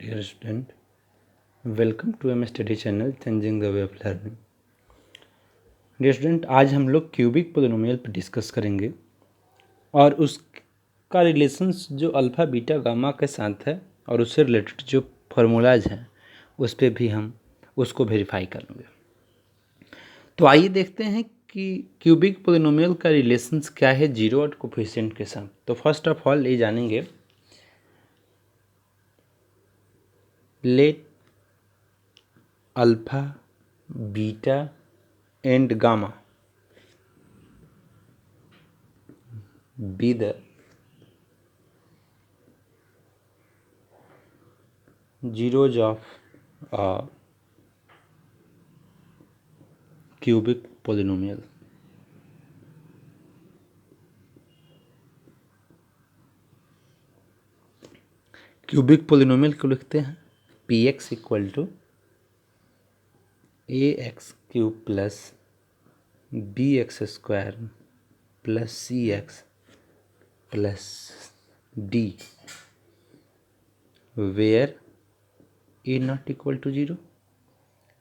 Dear student, welcome to M Study channel Changing the Way of Learning. Dear student, आज हम लोग cubic polynomial पर discuss करेंगे और उसका रिलेशंस जो अल्फ़ा बीटा गामा के साथ है और उससे रिलेटेड जो फार्मूलाज हैं उस पर भी हम उसको वेरीफाई करेंगे। तो आइए देखते हैं कि क्यूबिक पोलिनोमियल का रिलेशंस क्या है जीरो और कोफिशिएंट के साथ। तो फर्स्ट ऑफ ऑल ये जानेंगे, let alpha beta and gamma be the zeros of a cubic polynomial. Cubic polynomial को लिखते हैं P X equal to A x cube plus B x square plus C x plus D where A not equal to zero.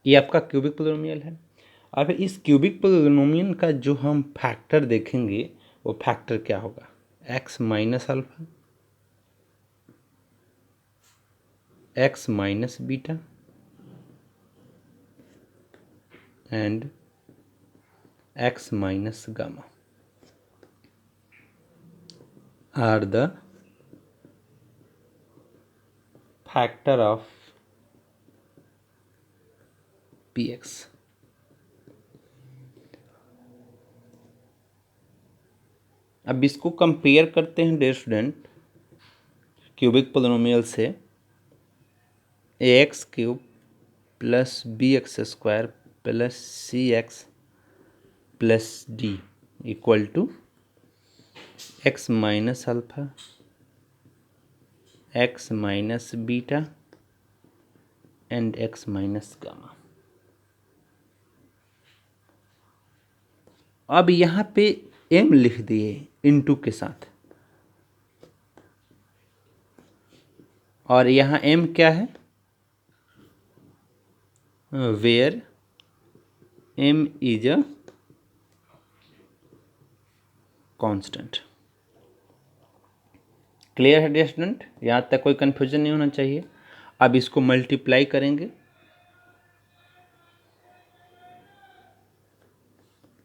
ये आपका cubic polynomial है। अब इस cubic polynomial का जो हम फैक्टर देखेंगे वो फैक्टर क्या होगा, x minus alpha, x minus beta and x minus gamma are the factor of px. अब इसको कंपेयर करते हैं डियर स्टूडेंट क्यूबिक पोलिनोमियल से a x cube plus B x square plus C x plus d equal to x minus alpha, x minus beta and x minus gamma. अब यहाँ पे m लिख दिए इनटू के साथ, और यहाँ m क्या है, where m is a constant. Clear है डियर स्टूडेंट, यहाँ तक कोई कंफ्यूजन नहीं होना चाहिए। अब इसको मल्टीप्लाई करेंगे,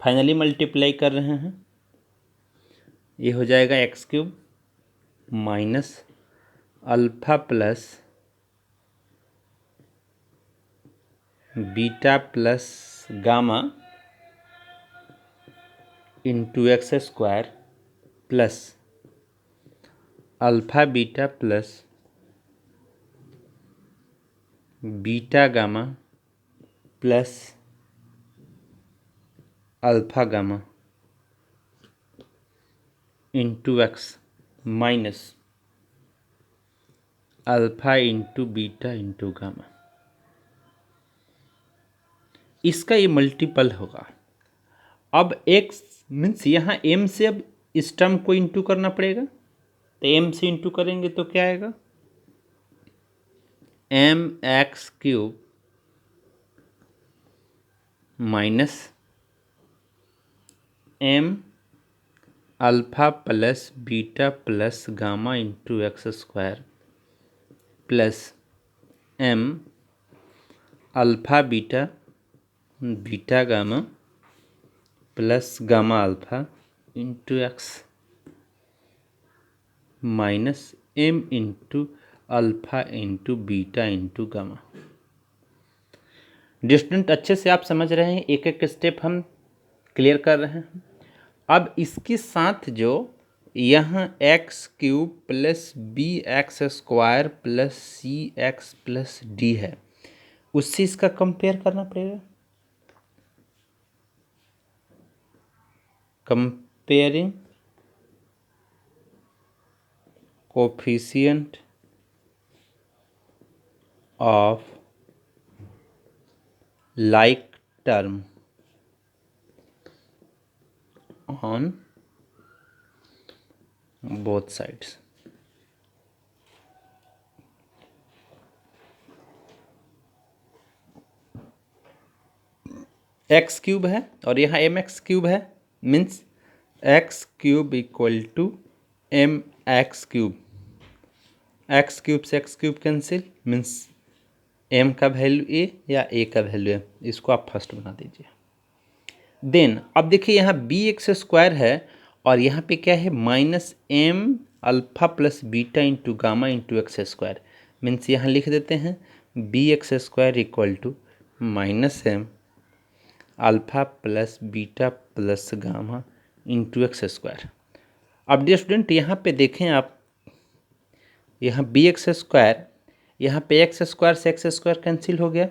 फाइनली मल्टीप्लाई कर रहे हैं, ये हो जाएगा x cube minus alpha plus beta plus gamma into X square plus alpha beta plus beta gamma plus alpha gamma into X minus alpha into beta into gamma. इसका ये multiple होगा। अब x मीन्स यहाँ m से अब इस term को into करना पड़ेगा, तो m से इंटू करेंगे तो क्या आएगा, M x cube minus m alpha plus beta plus gamma into X square plus m alpha beta beta gamma plus gamma alpha into X minus m into alpha into beta into gamma. Distant अच्छे से आप समझ रहे हैं, एक एक step हम clear कर रहे हैं। अब इसके साथ जो यहाँ x cube plus B x square plus सी एक्स प्लस डी है, उससे इसका कंपेयर करना पड़ेगा। Comparing coefficient of like term on both sides. X cube है और यहाँ एम एक्स क्यूब है, means x cube equal to m x cube. X cube से x cube cancel, means m का वैल्यू ए या a का value है, इसको आप फर्स्ट बना दीजिए। देन अब देखिए यहाँ बी एक्स स्क्वायर है और यहाँ पे क्या है minus M alpha plus beta into gamma into X square, means यहाँ लिख देते हैं B x square equal to minus M alpha plus beta plus gamma into X square. अब डियर स्टूडेंट यहाँ पे देखें आप, यहाँ बी एक्स स्क्वायर, यहाँ पे एक्स स्क्वायर से एक्स स्क्वायर कैंसिल हो गया,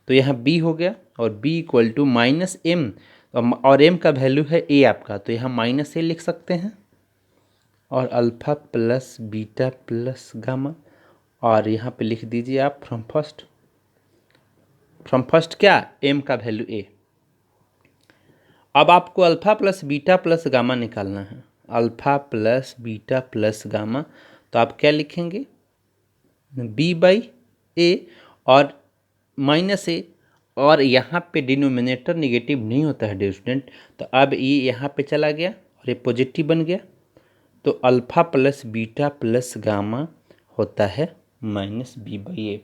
तो यहाँ बी हो गया और B equal to minus M, और एम का वैल्यू है ए आपका, तो यहाँ माइनस ए लिख सकते हैं और alpha plus beta plus gamma, और यहाँ पे लिख दीजिए आप फ्रॉम फर्स्ट क्या एम का वैल्यू ए। अब आपको alpha plus beta plus gamma निकालना है, alpha plus beta plus gamma, तो आप क्या लिखेंगे बी बाई ए और माइनस ए, और यहाँ पे डिनोमिनेटर निगेटिव नहीं होता है डियर स्टूडेंट, तो अब ये यहाँ पे चला गया और ये पॉजिटिव बन गया, तो alpha plus beta plus gamma होता है minus B by A.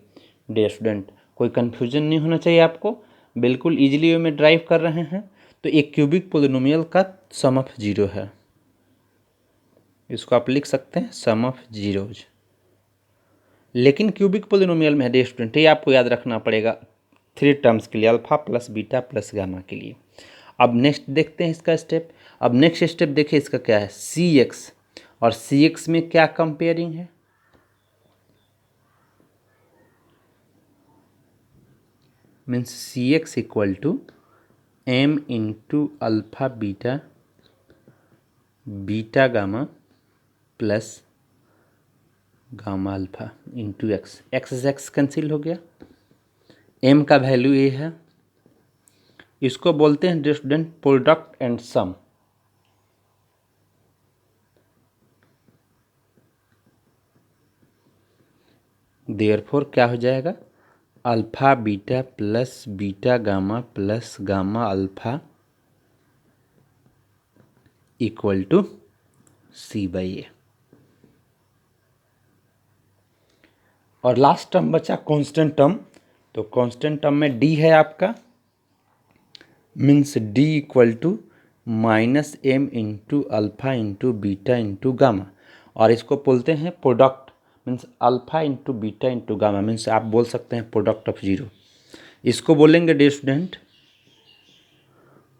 Dear student कोई कन्फ्यूजन नहीं होना चाहिए आपको, बिल्कुल इजीली वे में ड्राइव कर रहे हैं। तो एक क्यूबिक पोलिनोमियल का सम ऑफ जीरो है, इसको आप लिख सकते हैं सम ऑफ जीरोज। लेकिन क्यूबिक पोलिनोमियल में डियर स्टूडेंट ये आपको याद रखना पड़ेगा थ्री टर्म्स के लिए, alpha plus beta plus gamma के लिए। अब नेक्स्ट देखते हैं इसका स्टेप। अब नेक्स्ट स्टेप देखिए इसका क्या है, सी एक्स, और सी एक्स में क्या कंपेयरिंग है, means C X equal to M into alpha beta beta gamma plus gamma alpha into X, X से एक्स कैंसिल हो गया, एम का वैल्यू ए है, इसको बोलते हैं student product and sum. Therefore क्या हो जाएगा alpha beta plus beta gamma plus gamma alpha equal to c by a. और लास्ट टर्म बचा कांस्टेंट टर्म, तो कांस्टेंट टर्म में डी है आपका, means d equal to minus m into alpha into beta into gamma, और इसको बोलते हैं product, means alpha into beta into gamma, means आप बोल सकते हैं प्रोडक्ट ऑफ जीरो। इसको बोलेंगे dear student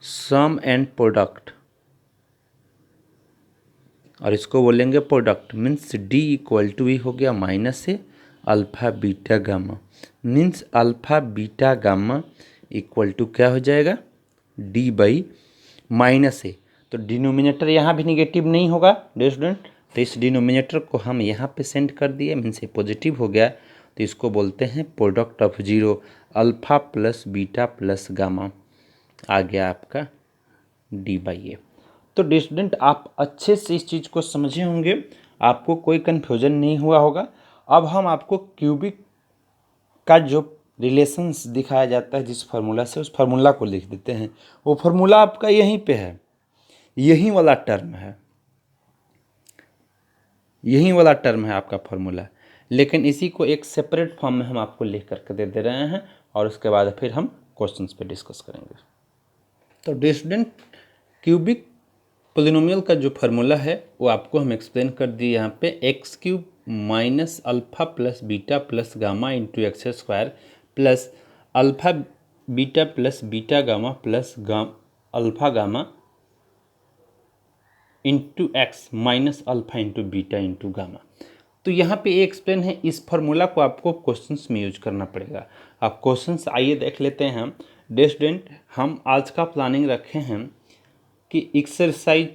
sum and product, और इसको बोलेंगे product, means d equal to ही हो गया माइनस से alpha beta gamma, means alpha beta gamma equal to क्या हो जाएगा डी बाई माइनस ए। तो डिनोमिनेटर यहाँ भी निगेटिव नहीं होगा डियर स्टूडेंट, तो इस डिनोमिनेटर को हम यहाँ पे सेंड कर दिए, मीन्स ये पॉजिटिव हो गया, तो इसको बोलते हैं product of zero, alpha plus beta plus gamma आ गया आपका डी बाई ए। तो डियर स्टूडेंट आप अच्छे से इस चीज़ को समझे होंगे, आपको कोई कन्फ्यूजन नहीं हुआ होगा। अब हम आपको क्यूबिक का जो रिलेशंस दिखाया जाता है जिस फार्मूला से, उस फार्मूला को लिख देते हैं। वो फार्मूला आपका यहीं पे है, यही वाला टर्म है, यही वाला टर्म है आपका फार्मूला, लेकिन इसी को एक सेपरेट फॉर्म में हम आपको लिख करके दे दे रहे हैं, और उसके बाद फिर हम क्वेश्चंस पे डिस्कस करेंगे। तो डियर स्टूडेंट क्यूबिक पोलिनोमियल का जो फार्मूला है वो आपको हम एक्सप्लेन कर दिए यहाँ पे, x cube minus alpha plus beta plus gamma into X square plus alpha beta plus beta gamma plus alpha gamma into X minus alpha into beta into gamma. तो यहाँ पे एक्सप्लेन है, इस फार्मूला को आपको क्वेश्चंस में use करना पड़ेगा। आप क्वेश्चंस आइए देख लेते हैं। डियर स्टूडेंट हम आज का प्लानिंग रखे हैं कि एक्सरसाइज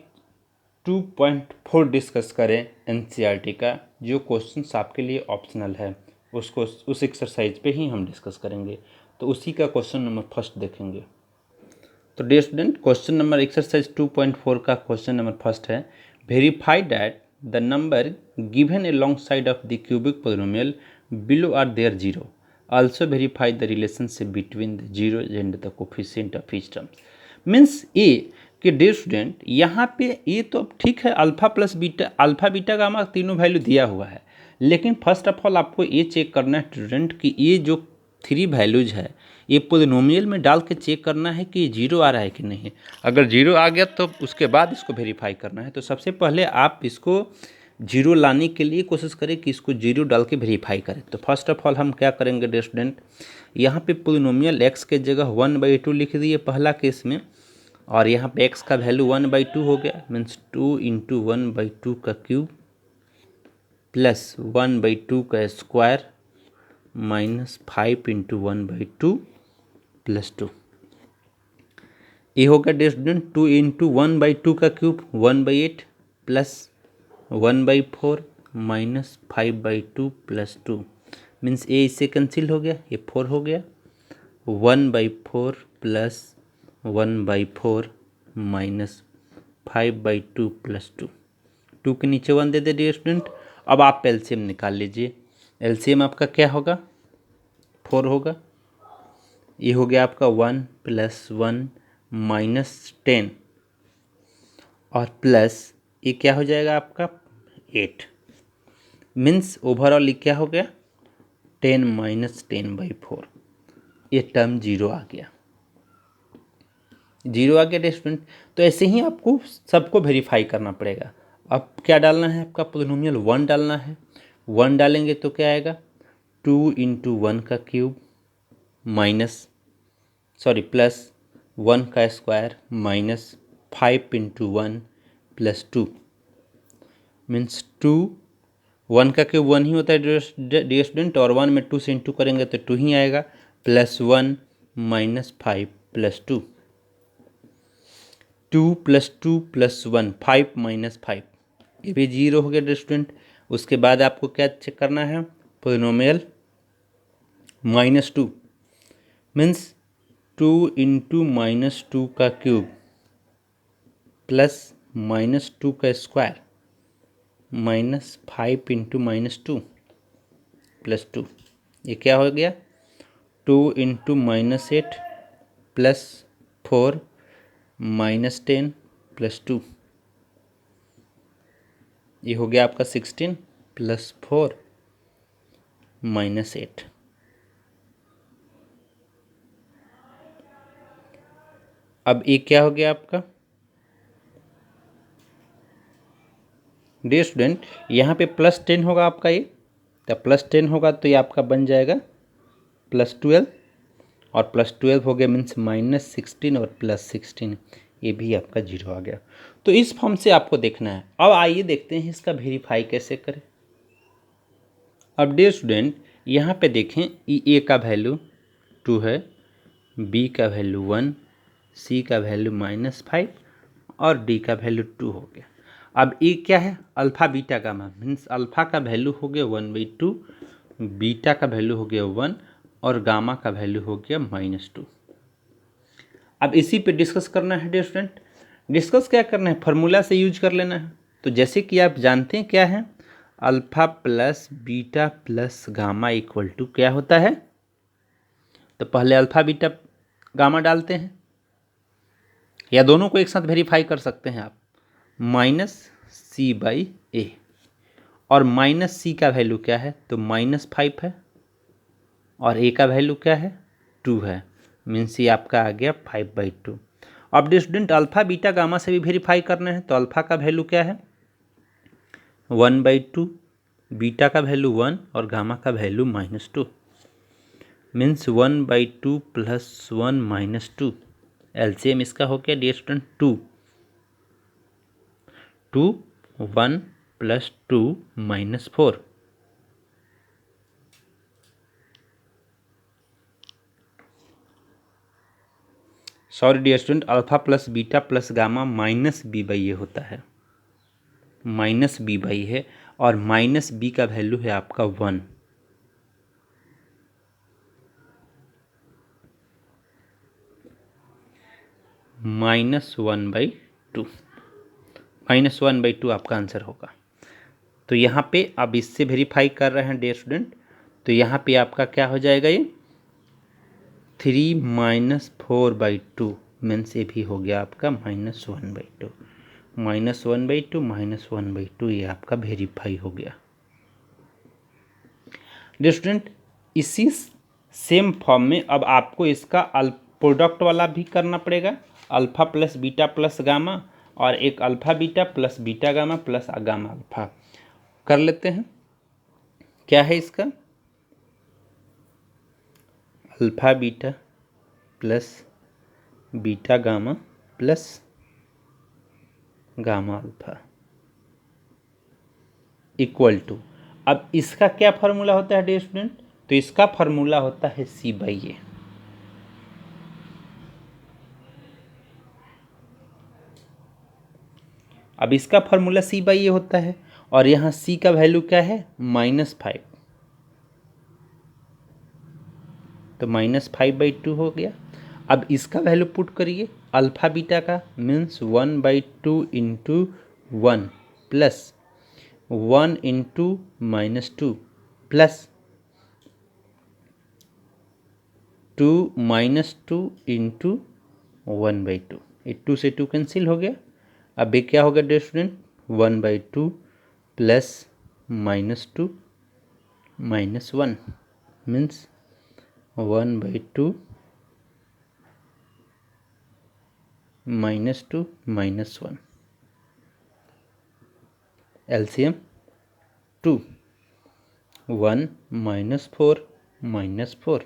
2.4 डिस्कस करें एनसीईआरटी का, जो क्वेश्चंस आपके लिए ऑप्शनल है उसको उस एक्सरसाइज पे ही हम डिस्कस करेंगे। तो उसी का क्वेश्चन नंबर फर्स्ट देखेंगे। तो dear student question number exercise 2.4 का क्वेश्चन नंबर फर्स्ट है, verify that the number given alongside of the cubic polynomial below are their zero. Also verify the relationship between the zeros and the coefficient of each terms. Means ए कि dear student यहाँ पे ये तो ठीक है, alpha plus beta, alpha beta gamma तीनों value दिया हुआ है, लेकिन फर्स्ट ऑफ ऑल आपको ये चेक करना है स्टूडेंट कि ये जो थ्री वैल्यूज है ये पोलिनोमियल में डाल के चेक करना है कि जीरो आ रहा है कि नहीं। अगर जीरो आ गया तो उसके बाद इसको वेरीफाई करना है। तो सबसे पहले आप इसको जीरो लाने के लिए कोशिश करें कि इसको जीरो डाल के वेरीफाई करें। तो फर्स्ट ऑफ ऑल हम क्या करेंगे डियर स्टूडेंट, यहाँ पे पोलिनोमियल एक्स के जगह 1/2 लिख दिए पहला केस में, और यहाँ पे x का वैल्यू 1/2 हो गया, मीन्स 2 इंटू 1/2 का क्यूब प्लस 1/2 का स्क्वायर माइनस 5 इंटू 1/2 प्लस 2। ये हो गया डियर स्टूडेंट 2 इंटू 1/2 का cube 1/8 plus 1/4 minus 5/2 plus 2। Means ए इससे कैंसिल हो गया, ये 4 हो गया, 1/4 प्लस 1/4 माइनस 5/2 प्लस 2। 2 के नीचे 1 दे दे डियर स्टूडेंट। अब आप एलसीएम निकाल लीजिए। एलसीएम आपका क्या होगा, 4 होगा। ये हो गया आपका 1 प्लस 1 माइनस 10 और प्लस ये क्या हो जाएगा आपका 8। मीन्स ओवरऑल ये क्या हो गया 10 माइनस 10/4। ये टर्म जीरो आ गया, जीरो आ गया स्टूडेंट। तो ऐसे ही आपको सबको वेरीफाई करना पड़ेगा। अब क्या डालना है, आपका पोलिनोमियल 1 डालना है। 1 डालेंगे तो क्या आएगा 2 इंटू 1 का क्यूब प्लस 1 का स्क्वायर माइनस 5 इंटू 1 प्लस 2। मीन्स 2, 1 का क्यूब 1 ही होता है डियर स्टूडेंट, और 1 में 2 से इंटू करेंगे तो 2 ही आएगा, plus 1 minus 5 plus 2। 2 plus 2 plus 1 5 minus 5, ये भी जीरो हो गया स्टूडेंट। उसके बाद आपको क्या चेक करना है, पोलिनोमियल -2 मीन्स 2 इंटू -2 का क्यूब प्लस -2 का स्क्वायर माइनस 5 इंटू -2 प्लस 2। ये क्या हो गया 2 इंटू -8 प्लस 4 माइनस 10 प्लस 2। ये हो गया आपका 16 प्लस 4 माइनस 8। अब ये क्या हो गया आपका डियर स्टूडेंट, यहाँ पे +10 होगा आपका, ये तो +10 होगा तो ये आपका बन जाएगा +12, और +12 हो गया मीन्स -16 और +16, ये भी आपका जीरो आ गया। तो इस फॉर्म से आपको देखना है। अब आइए देखते हैं इसका वेरीफाई कैसे करें। अब डियर स्टूडेंट यहाँ पे देखें, ए का वैल्यू 2 है, बी का वैल्यू 1, सी का वैल्यू -5 और डी का वैल्यू 2 हो गया। अब ये क्या है alpha beta gamma, means alpha का वैल्यू हो गया 1/2, बीटा का वैल्यू हो गया 1 और गामा का वैल्यू हो गया -2। अब इसी पे डिस्कस करना है डियर स्टूडेंट। डिस्कस क्या करना है, फार्मूला से यूज कर लेना है। तो जैसे कि आप जानते हैं क्या है, alpha plus beta plus gamma equal to क्या होता है। तो पहले अल्फ़ा बीटा गामा डालते हैं, या दोनों को एक साथ वेरीफाई कर सकते हैं आप, -c/a, और -c का वैल्यू क्या है तो -5 है, और a का वैल्यू क्या है 2 है, मीन्स ये आपका आ गया 5/2। अब dear student alpha beta gamma से भी वेरीफाई करना है। तो अल्फ़ा का वैल्यू क्या है 1/2, बीटा का वैल्यू 1 और गामा का वैल्यू -2, मीन्स 1/2 प्लस 1 -2। एलसीएम इसका हो गया डियर स्टूडेंट 2, 1 प्लस 2 -4। Sorry dear student, alpha plus beta plus gamma -b/a होता है, -b/a है, और -b का वैल्यू है आपका 1। -1/2, -1/2 आपका आंसर होगा। तो यहाँ पे अब इससे वेरीफाई कर रहे हैं डियर स्टूडेंट, तो यहाँ पे आपका क्या हो जाएगा, ये 3 माइनस 4/2 मीन्स ये भी हो गया आपका -1/2। -1/2 -1/2 ये आपका वेरीफाई हो गया। स्टूडेंट इसी सेम फॉर्म में अब आपको इसका प्रोडक्ट वाला भी करना पड़ेगा, alpha plus beta plus gamma, और एक alpha beta plus beta gamma plus gamma alpha कर लेते हैं। क्या है इसका, alpha beta plus beta gamma plus gamma alpha equal to, अब इसका क्या फार्मूला होता है डियर स्टूडेंट, तो इसका फार्मूला होता है C/A। अब इसका फार्मूला C/A होता है और यहाँ C का वैल्यू क्या है -5, तो -5/2 हो गया। अब इसका वैल्यू पुट करिए अल्फा बीटा का, means 1/2 into 1 plus 1 into -2 plus 2 -2 into 1/2, ये 2 से 2 कैंसिल हो गया। अब ये क्या होगा dear student, 1/2 plus -2 -1 means 1/2 -2 -1, LCM 2, 1 -4 -4,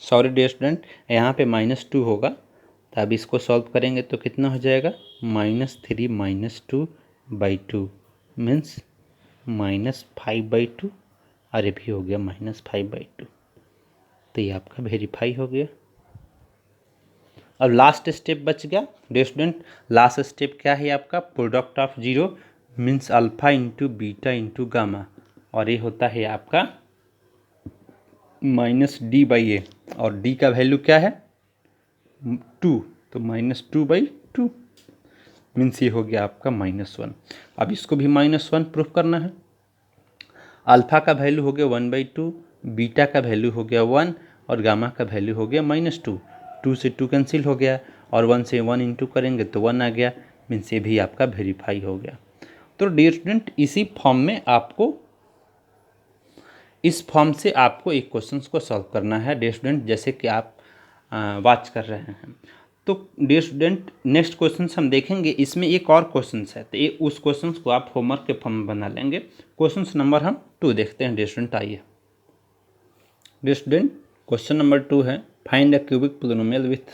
sorry dear student यहाँ पे -2 होगा, तो अब इसको सॉल्व करेंगे तो कितना हो जाएगा, -3 -2/2 मीन्स -5/2, और ये भी हो गया -5/2, तो ये आपका वेरीफाई हो गया। अब लास्ट स्टेप बच गया डियर स्टूडेंट, लास्ट स्टेप क्या है आपका, product of zero means alpha into beta into gamma, और ये होता है आपका -D/A, और D का वैल्यू क्या है 2, तो -2/2 मीन्स ये हो गया आपका -1। अब इसको भी -1 प्रूफ करना है। अल्फा का वैल्यू हो गया 1/2, बीटा का वैल्यू हो गया 1, और गामा का वैल्यू हो गया -2, 2 से 2 कैंसिल हो गया, और 1 से 1 इंटू करेंगे तो 1 आ गया, मीन्स ये भी आपका वेरीफाई हो गया। तो डियर स्टूडेंट इसी फॉर्म में आपको, इस फॉर्म से आपको एक क्वेश्चंस को सॉल्व करना है डियर स्टूडेंट, जैसे कि आप वॉच कर रहे हैं। तो डियर स्टूडेंट नेक्स्ट क्वेश्चंस हम देखेंगे, इसमें एक और क्वेश्चंस है, तो ये उस क्वेश्चंस को आप होमवर्क के फॉर्म में बना लेंगे। क्वेश्चंस नंबर हम 2 देखते हैं डियर स्टूडेंट, आइए डियर स्टूडेंट क्वेश्चन नंबर 2 है, find a cubic polynomial with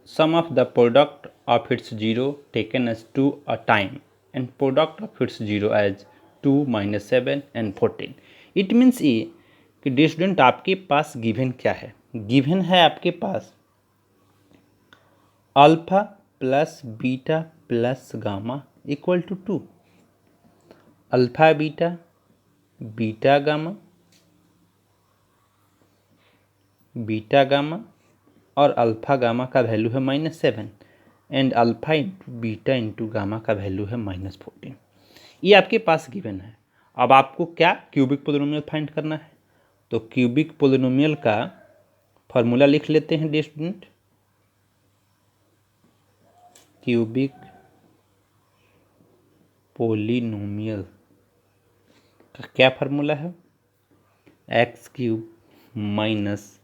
sum of the product of its zero taken as 2 a time and product of its zero as 2 -7 and 14। It means ये कि dear student आपके पास given क्या है, given है आपके पास alpha plus beta plus gamma equal to 2, alpha beta beta gamma beta gamma, और alpha gamma का वैल्यू है -7, and alpha into beta into gamma का वैल्यू है -14। ये आपके पास गिवन है। अब आपको क्या क्यूबिक पोलिनोमियल फाइंड करना है, तो क्यूबिक पोलिनोमियल का फॉर्मूला लिख लेते हैं डियर स्टूडेंट। क्यूबिक पोलिनोमियल का क्या फार्मूला है, x³ minus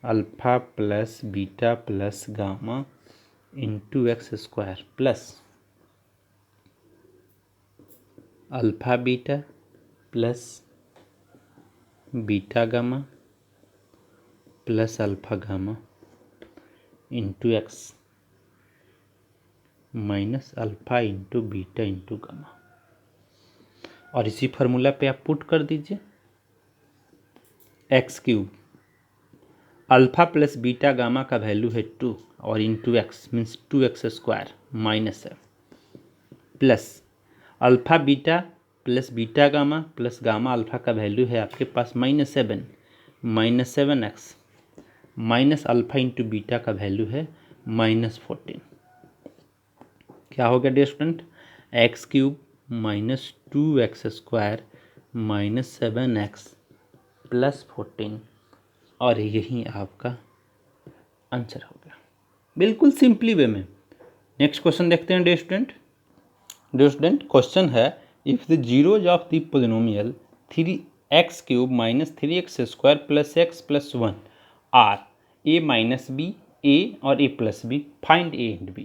alpha plus beta plus gamma into x² plus alpha beta plus beta gamma plus alpha gamma into x minus alpha into beta into gamma, और इसी formula पे आप put कर दीजिए x³ alpha plus beta gamma का value है 2, और into x means 2x² minus है plus alpha beta plus beta gamma plus gamma alpha का वैल्यू है आपके पास -7x minus alpha into beta का वैल्यू है -14। क्या हो गया dear student, X cube minus 2x² minus 7x plus 14, और यही आपका आंसर हो गया, बिल्कुल सिंपली वे में। नेक्स्ट क्वेश्चन देखते हैं dear student. Dear student question है, if the zeros of the polynomial 3x³ minus 3x² plus x plus 1 are a minus b, a और a plus b, find a and b।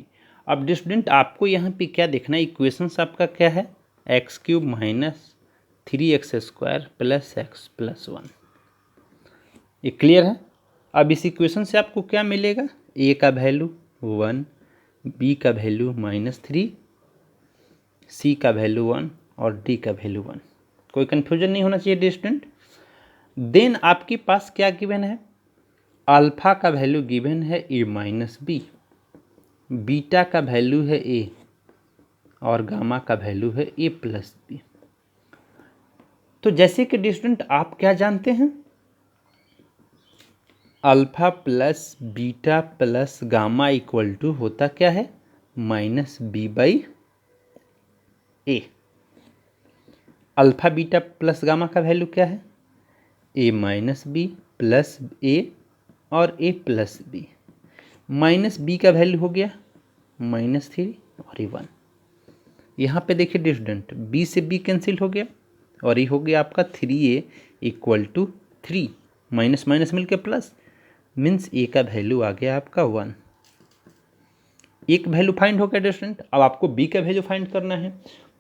अब dear student आपको यहाँ पे क्या देखना है, equations आपका क्या है, x³ minus 3x² plus x plus 1, ये क्लियर है। अब इस इक्वेशन से आपको क्या मिलेगा, a का वैल्यू 1, b का वैल्यू -3, c का वैल्यू 1 और d का वैल्यू 1। कोई कन्फ्यूजन नहीं होना चाहिए डियर स्टूडेंट। देन आपके पास क्या गिवन है, अल्फा का वैल्यू गिवन है a माइनस बी, बीटा का वैल्यू है a और गामा का वैल्यू है a प्लस बी। तो जैसे कि डियर स्टूडेंट आप क्या जानते हैं, alpha plus beta plus gamma equal to होता क्या है, -b/a। Alpha beta plus gamma का वैल्यू क्या है, a minus B plus a और a plus B. Minus B का वैल्यू हो गया -3 और ये 1। यहाँ पे देखिए डियर स्टूडेंट, b से b कैंसिल हो गया और ये हो गया आपका 3a equal to 3, minus minus मिल के प्लस, मीन्स a का वैल्यू आ गया आपका 1। एक वैल्यू फाइंड हो गया डियर स्टूडेंट। अब आपको b का वैल्यू फाइंड करना है,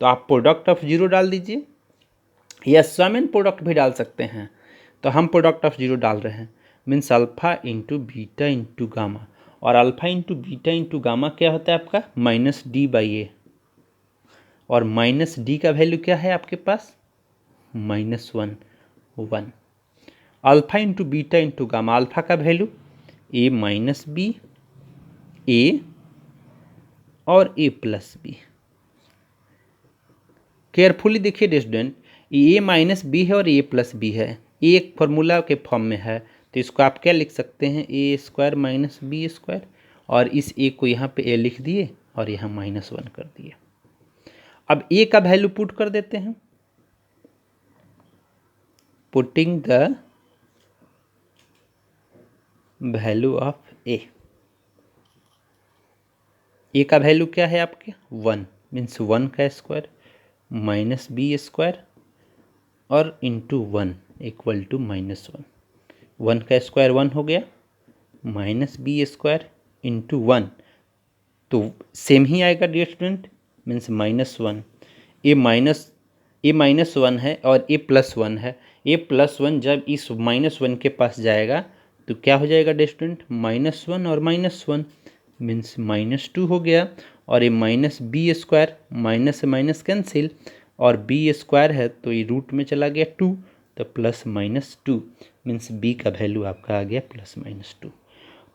तो आप प्रोडक्ट ऑफ जीरो डाल दीजिए या सम एंड प्रोडक्ट भी डाल सकते हैं। तो हम प्रोडक्ट ऑफ जीरो डाल रहे हैं, means alpha into beta into gamma, और alpha into beta into gamma क्या होता है आपका, -d/a, और माइनस डी का वैल्यू क्या है आपके पास, -1। Alpha into beta into gamma, alpha का value a minus b, a और a प्लस बी। केयरफुली देखिए dear student, a minus b है और a प्लस बी है, a एक फॉर्मूला के फॉर्म में है, तो इसको आप क्या लिख सकते हैं, a² माइनस b², और इस a को यहाँ पे a लिख दिए और यहाँ -1 कर दिए। अब a का वैल्यू पुट कर देते हैं, putting the value of a। a का वैल्यू क्या है आपके 1, मीन्स 1 का स्क्वायर माइनस b² और इंटू 1 इक्वल टू -1। 1 का स्क्वायर 1 हो गया, माइनस b² इंटू 1, तो सेम ही आएगा dear student, means -1। a minus 1 है और a प्लस 1 है, a प्लस 1 जब इस -1 के पास जाएगा तो क्या हो जाएगा डियर स्टूडेंट, -1 और -1 मीन्स -2 हो गया, और ये माइनस b², माइनस से माइनस कैंसिल, और b² है तो ये रूट में चला गया 2, तो +-2 मीन्स b का वैल्यू आपका आ गया +-2।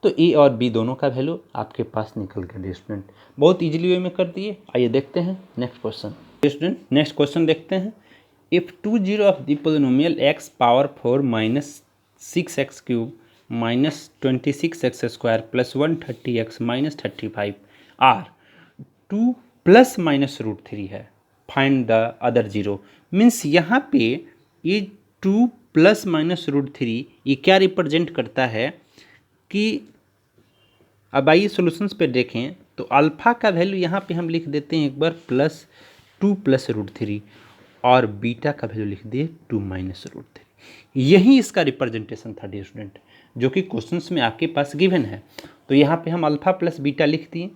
तो a और b दोनों का वैल्यू आपके पास निकल गया डियर स्टूडेंट, बहुत इजीली वे में कर दिए। आइए देखते हैं next question. Dear student next question देखते हैं, if 2 zero of the polynomial x power 4 minus 6x³ minus 26x² plus 130x minus 35 are 2 plus minus √3 है, find the other zero. Means यहाँ पे ये 2 प्लस माइनस √3 ये क्या रिप्रेजेंट करता है कि, अब आइए सॉल्यूशंस पे देखें, तो अल्फा का वैल्यू यहाँ पे हम लिख देते हैं एक बार +2 प्लस √3, और बीटा का वैल्यू लिख दिए 2 माइनस √3। यही इसका रिप्रेजेंटेशन था डियर स्टूडेंट, जो कि क्वेश्चंस में आपके पास गिवन है। तो यहाँ पे हम अल्फा प्लस बीटा लिख दिए।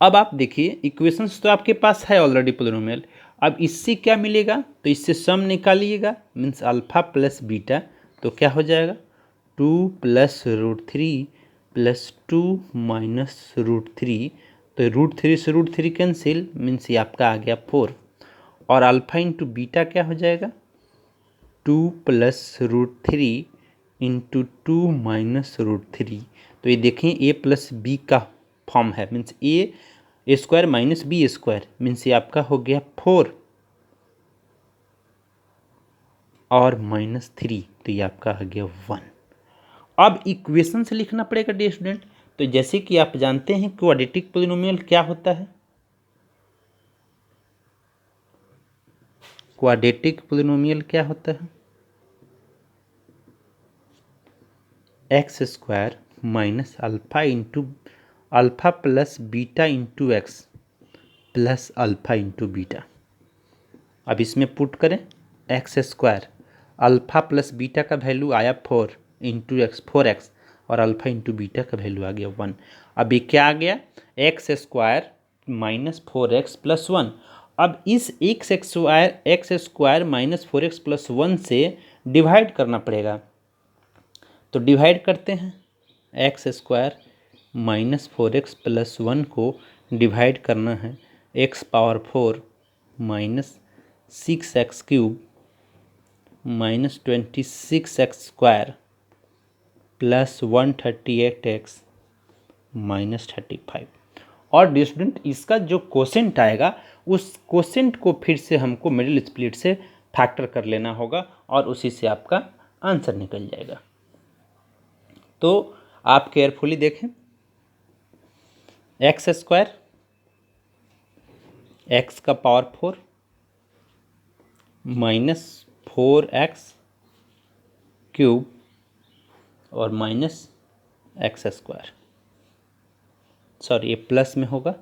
अब आप देखिए इक्वेशंस तो आपके पास है ऑलरेडी पोलिनोमियल, अब इससे क्या मिलेगा, तो इससे सम निकालिएगा, मीन्स अल्फा प्लस बीटा, तो क्या हो जाएगा 2 प्लस √3 प्लस 2 माइनस √3, तो √3 से √3 कैंसिल, मीन्स ये आपका आ गया 4, और अल्फा इंटू बीटा क्या हो जाएगा 2 प्लस √3 इंटू 2 माइनस √3, तो ये देखें a प्लस बी का फॉर्म है, means a² minus b², means ये आपका हो गया 4 और -3, तो ये आपका आ गया 1। अब इक्वेशन से लिखना पड़ेगा डियर स्टूडेंट। तो जैसे कि आप जानते हैं क्वाड्रेटिक पोलिनोमियल क्या होता है, क्वाड्रेटिक पोलिनोमियल क्या होता है? X square minus alpha plus beta into x plus alpha into beta. अब इसमें पुट करें x square, alpha plus beta का वैल्यू आया 4 इंटू एक्स 4x, और अल्फ़ा इंटू बीटा का वैल्यू आ गया 1। अब ये क्या आ गया? X square minus 4x plus 1। अब इस x square minus 4x plus 1 से डिवाइड करना पड़ेगा, तो डिवाइड करते हैं। X square minus 4x plus 1 को डिवाइड करना है x power 4 minus 6x cube minus 26x square plus 138x minus 35। और स्टूडेंट इसका जो कोसेंट आएगा उस कोसेंट को फिर से हमको मिडिल स्प्लिट से फैक्टर कर लेना होगा और उसी से आपका आंसर निकल जाएगा। तो आप केयरफुली देखें, एक्स स्क्वायर एक्स का पावर 4 माइनस 4x क्यूब और माइनस एक्स स्क्वायर, सॉरी ये प्लस में होगा,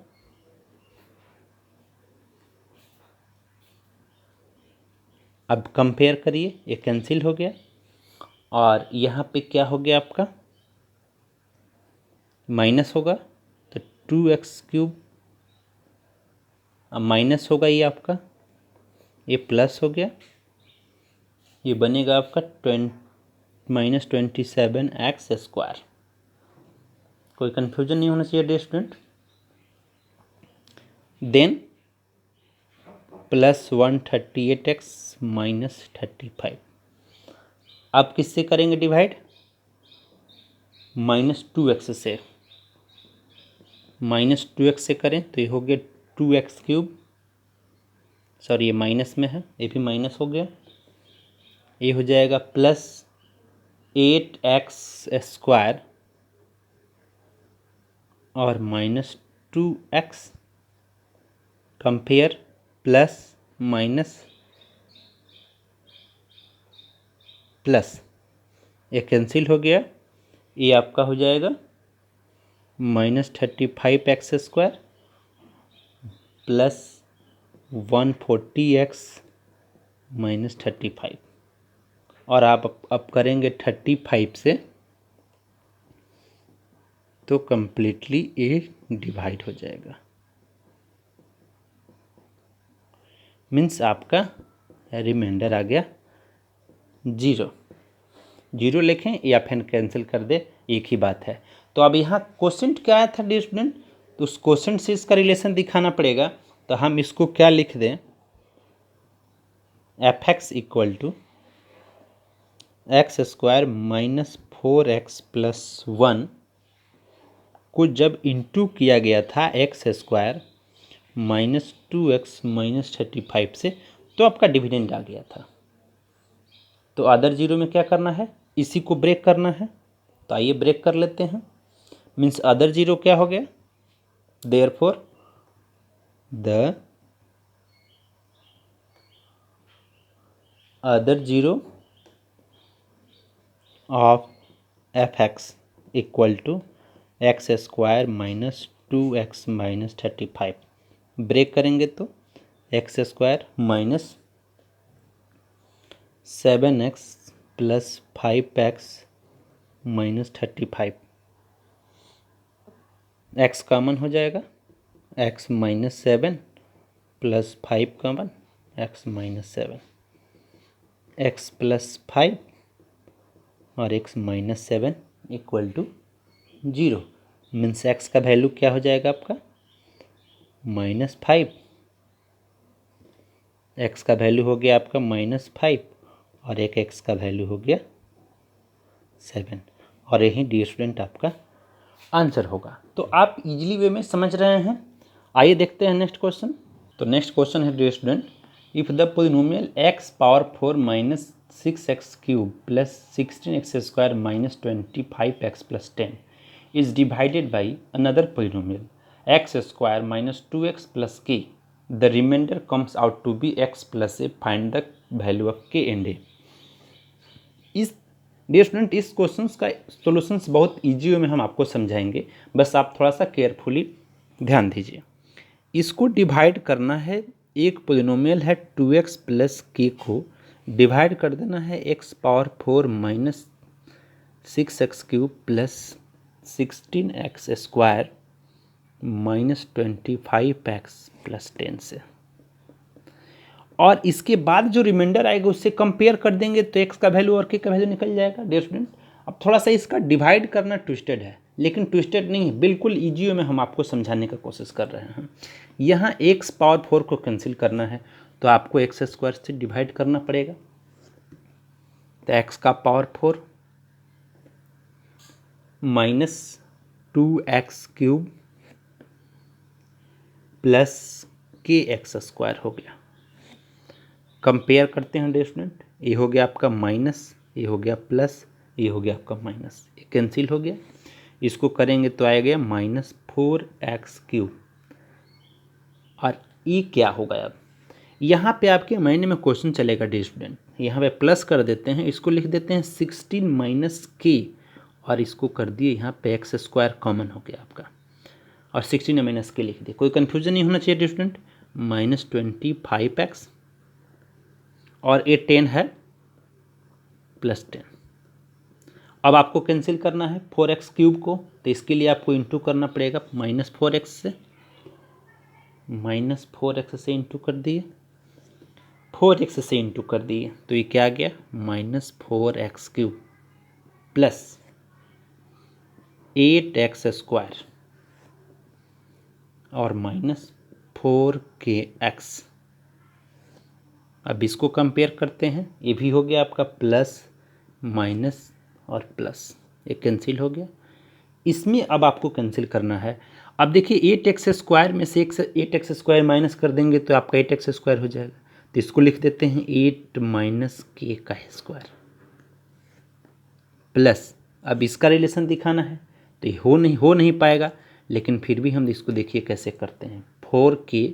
अब कंपेयर करिए, ये कैंसिल हो गया और यहाँ पे क्या हो गया आपका माइनस होगा, तो 2x क्यूब माइनस होगा, ये आपका ये प्लस हो गया, ये बनेगा आपका माइनस 27x स्क्वायर। कोई कन्फ्यूजन नहीं होना चाहिए dear student. Then plus 138x minus 35। अब किससे करेंगे डिवाइड? माइनस 2x से, माइनस 2x से करें तो ये हो गया 2x क्यूब, सॉरी ये माइनस में है, ये भी माइनस हो गया, ये हो जाएगा प्लस 8x स्क्वायर और minus 2x, compare plus minus plus, ये कैंसिल हो गया, ये आपका हो जाएगा minus 35x square plus 140x minus 35। और आप अब करेंगे 35 से तो कंप्लीटली ये डिवाइड हो जाएगा, मीन्स आपका रिमाइंडर आ गया 0। 0 लिखें या फिर कैंसिल कर दे, एक ही बात है। तो अब यहाँ कोसेंट क्या आया था डियर स्टूडेंट, तो उस कोसेंट से इसका रिलेशन दिखाना पड़ेगा, तो हम इसको क्या लिख दें, fx equal to X square minus 4x plus 1 को जब इंटू किया गया था x square minus 2x minus 35 से, तो आपका डिविडेंड आ गया था। तो अदर जीरो में क्या करना है, इसी को ब्रेक करना है, तो आइए ब्रेक कर लेते हैं। मीन्स अदर जीरो क्या हो गया, therefore the other zero of fx equal to X square minus 2x minus 35। Break करेंगे तो X square minus 7x plus 5x minus 35, x common हो जाएगा, x minus 7 plus 5 common, x minus 7, x plus 5 और x minus 7 equal to 0। Means x का value क्या हो जाएगा आपका माइनस 5, x का वैल्यू हो गया आपका माइनस 5 और एक x का वैल्यू हो गया 7, और यही डियर स्टूडेंट आपका आंसर होगा। तो आप इजीली वे में समझ रहे हैं। आइए देखते हैं नेक्स्ट क्वेश्चन। तो नेक्स्ट क्वेश्चन है dear student, if the polynomial x power 4 minus 6x cube plus 16x square minus 25x plus 10 is divided by another polynomial x square minus 2x plus k the remainder comes out to be X plus A, find the value of K and A. इस dear student, इस questions का solutions बहुत easy way में हम आपको समझाएंगे, बस आप थोड़ा सा केयरफुली ध्यान दीजिए। इसको डिवाइड करना है, एक पोलिनोमियल है 2x प्लस के को डिवाइड कर देना है x power 4 minus 6x cube plus 16x square minus 25x plus 10 से, और इसके बाद जो रिमाइंडर आएगा उससे कंपेयर कर देंगे तो x का वैल्यू और k का वैल्यू निकल जाएगा। डियर स्टूडेंट, अब थोड़ा सा इसका डिवाइड करना ट्विस्टेड है, लेकिन ट्विस्टेड नहीं है, बिल्कुल ईजी वे में हम आपको समझाने का कोशिश कर रहे हैं। यहाँ x पावर 4 को कैंसिल करना है तो आपको x स्क्वायर से डिवाइड करना पड़ेगा, तो x का power 4 minus 2x cube plus के एक्स स्क्वायर हो गया। कंपेयर करते हैं डियर स्टूडेंट, ये हो गया आपका माइनस, ये हो गया प्लस, ये हो गया आपका माइनस, ये कैंसिल हो गया। इसको करेंगे तो आएगा माइनस 4x क्यूब, और ये क्या होगा। अब यहाँ पे आपके माइंड में क्वेश्चन चलेगा डियर स्टूडेंट, यहाँ पे प्लस कर देते हैं, इसको लिख देते हैं 16 माइनस के, और इसको कर दिए यहाँ पे एक्स स्क्वायर कॉमन हो गया आपका, और 16 माइनस के लिख दिए, कोई कन्फ्यूजन नहीं होना चाहिए डियर स्टूडेंट। माइनस 25x और ये 10 है प्लस 10। अब आपको कैंसिल करना है 4x क्यूब को, तो इसके लिए आपको इंटू करना पड़ेगा माइनस 4x से, माइनस 4x से इंटू कर दिए, 4x से इंटू कर दिए, तो ये क्या आ गया minus 4x cube plus 8x square और माइनस 4kx। अब इसको कंपेयर करते हैं, ये भी हो गया आपका प्लस माइनस और प्लस, ये कैंसिल हो गया। इसमें अब आपको कैंसिल करना है। अब देखिए 8x स्क्वायर में से 8x स्क्वायर माइनस कर देंगे तो आपका 8x स्क्वायर हो जाएगा, तो इसको लिख देते हैं 8 माइनस के का स्क्वायर प्लस, अब इसका रिलेशन दिखाना है तो ये हो नहीं पाएगा, लेकिन फिर भी हम इसको देखिए कैसे करते हैं। 4k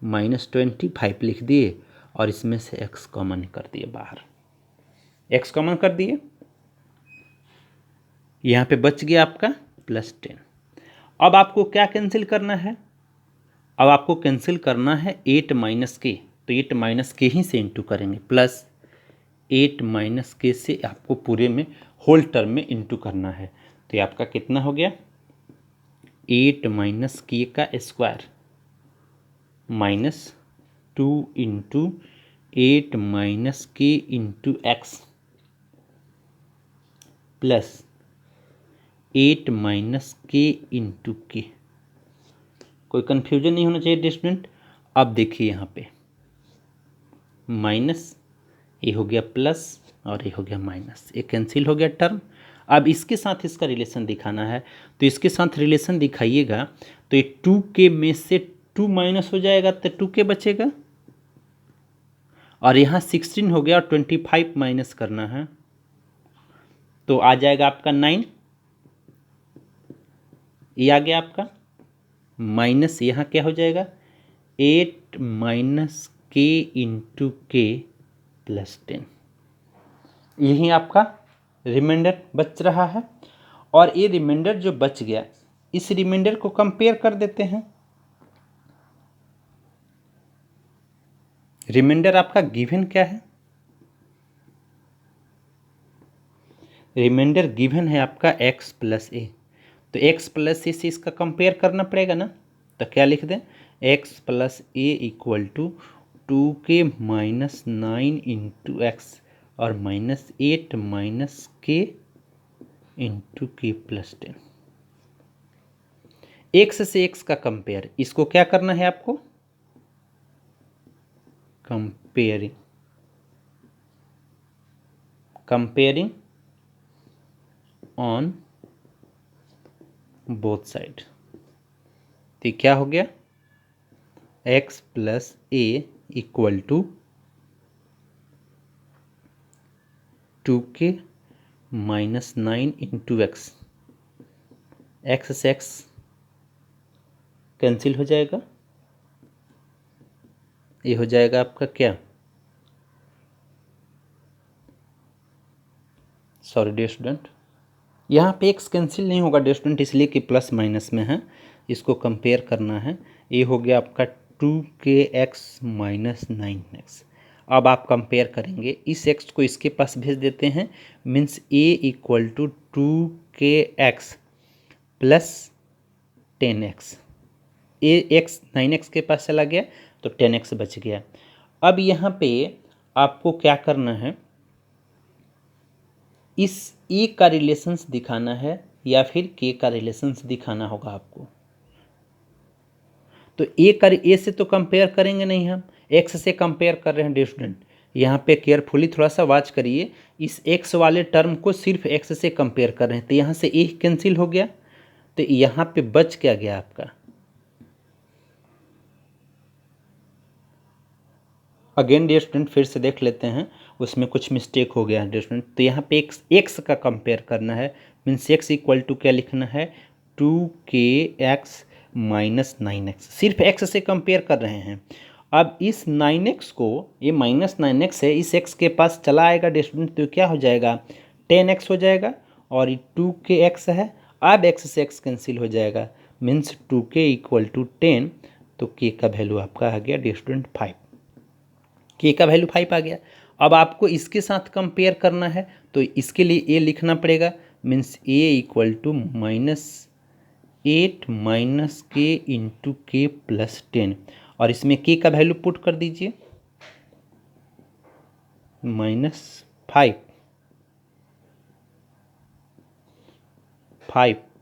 माइनस 25 लिख दिए और इसमें से x कॉमन कर दिए बाहर, x कॉमन कर दिए, यहाँ पे बच गया आपका प्लस 10। अब आपको क्या कैंसिल करना है, अब आपको कैंसिल करना है 8 माइनस के, तो 8 माइनस के ही से इंटू करेंगे, प्लस 8 माइनस के से आपको पूरे में होल टर्म में इंटू करना है, तो ये आपका कितना हो गया 8 माइनस के का स्क्वायर माइनस 2 इंटू 8 माइनस के इंटू एक्स प्लस 8 माइनस के इंटू के। कोई कन्फ्यूजन नहीं होना चाहिए स्टूडेंट। अब देखिए यहाँ पे माइनस, ये हो गया प्लस और ये हो गया माइनस, ये कैंसिल हो गया टर्म। अब इसके साथ इसका रिलेशन दिखाना है, तो इसके साथ रिलेशन दिखाइएगा, तो ये 2k में से 2 माइनस हो जाएगा तो 2k बचेगा, और यहाँ 16 हो गया और 25 माइनस करना है तो आ जाएगा आपका 9, ये आ गया आपका माइनस, यहाँ क्या हो जाएगा 8 माइनस के इंटू के प्लस 10, यही आपका रिमाइंडर बच रहा है। और ये रिमाइंडर जो बच गया, इस रिमाइंडर को कंपेयर कर देते हैं। रिमाइंडर आपका गिवन क्या है, रिमाइंडर गिवन है आपका x प्लस ए, तो x प्लस ए से इसका कंपेयर करना पड़ेगा ना, तो क्या लिख दें x plus A equal to 2k minus 9 into X और माइनस 8 माइनस के इंटू के प्लस 10। x से x का कंपेयर, इसको क्या करना है आपको कंपेयरिंग ऑन बोथ साइड, तो क्या हो गया x plus A equal to 2k minus 9 into X, X से एक्स कैंसिल हो जाएगा, ये हो जाएगा आपका क्या, सॉरी डियर स्टूडेंट, यहाँ पे एक्स कैंसिल नहीं होगा डियर स्टूडेंट, इसलिए कि प्लस माइनस में है, इसको कंपेयर करना है। ये हो गया आपका 2kx माइनस 9x। अब आप कंपेयर करेंगे, इस x को इसके पास भेज देते हैं, means a equal to 2kx plus 10x। A x 9x के पास चला गया तो 10x बच गया। अब यहाँ पे आपको क्या करना है, इस ए का रिलेशंस दिखाना है या फिर के का रिलेशंस दिखाना होगा आपको। तो ए से तो कंपेयर करेंगे नहीं, हम एक्स से कंपेयर कर रहे हैं डियर स्टूडेंट। यहाँ पे केयरफुली थोड़ा सा वॉच करिए, इस एक्स वाले टर्म को सिर्फ एक्स से कंपेयर कर रहे हैं, तो यहाँ से ए कैंसिल हो गया, तो यहाँ पे बच क्या गया आपका, अगेन डियर स्टूडेंट फिर से देख लेते हैं, उसमें कुछ मिस्टेक हो गया है डियर स्टूडेंट। तो यहाँ पे एक्स का कंपेयर करना है, मीन्स एक्स इक्वल टू क्या लिखना है, 2kx माइनस 9x। सिर्फ एक्स से कंपेयर कर रहे हैं। अब इस 9x को, ये माइनस 9x है, इस x के पास चला आएगा डियर स्टूडेंट, तो क्या हो जाएगा, 10x हो जाएगा, और ये 2kx है, अब x से x कैंसिल हो जाएगा, मीन्स 2k इक्वल टू 10, तो k का वैल्यू आपका आ गया डियर स्टूडेंट 5। के का वैल्यू 5 आ गया। अब आपको इसके साथ कंपेयर करना है, तो इसके लिए ए लिखना पड़ेगा, means a equal to -8 minus के इंटू के प्लस 10, और इसमें के का वैल्यू पुट कर दीजिए, -5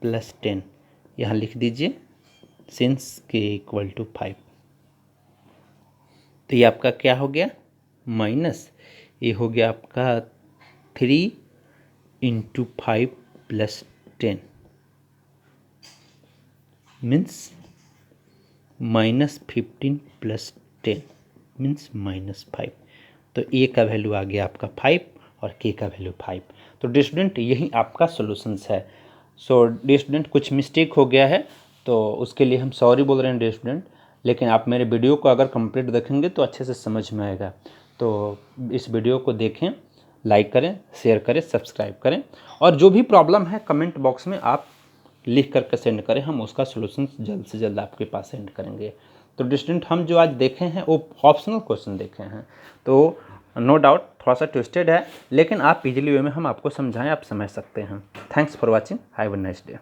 प्लस 10, यहाँ लिख दीजिए, सिंस के इक्वल टू 5। तो ये आपका क्या हो गया, माइनस, ये हो गया आपका 3 into 5 plus 10, means -15 plus 10 means -5। तो ए का वैल्यू आ गया आपका 5 और के का वैल्यू 5। तो डियर स्टूडेंट यही आपका सॉल्यूशंस है। सो डियर स्टूडेंट कुछ मिस्टेक हो गया है, तो उसके लिए हम सॉरी बोल रहे हैं डियर स्टूडेंट, लेकिन आप मेरे वीडियो को अगर कंप्लीट देखेंगे तो अच्छे से समझ में आएगा। तो इस वीडियो को देखें, लाइक करें, शेयर करें, सब्सक्राइब करें, और जो भी प्रॉब्लम है कमेंट बॉक्स में आप लिख करके सेंड करें, हम उसका सॉल्यूशन जल्द से जल्द आपके पास सेंड करेंगे। तो डिस्टेंट हम जो आज देखे हैं वो ऑप्शनल क्वेश्चन देखे हैं, तो नो डाउट थोड़ा सा ट्विस्टेड है, लेकिन आप इजीली वे में हम आपको समझाएं, आप समझ सकते हैं। Thanks for watching, have a nice day.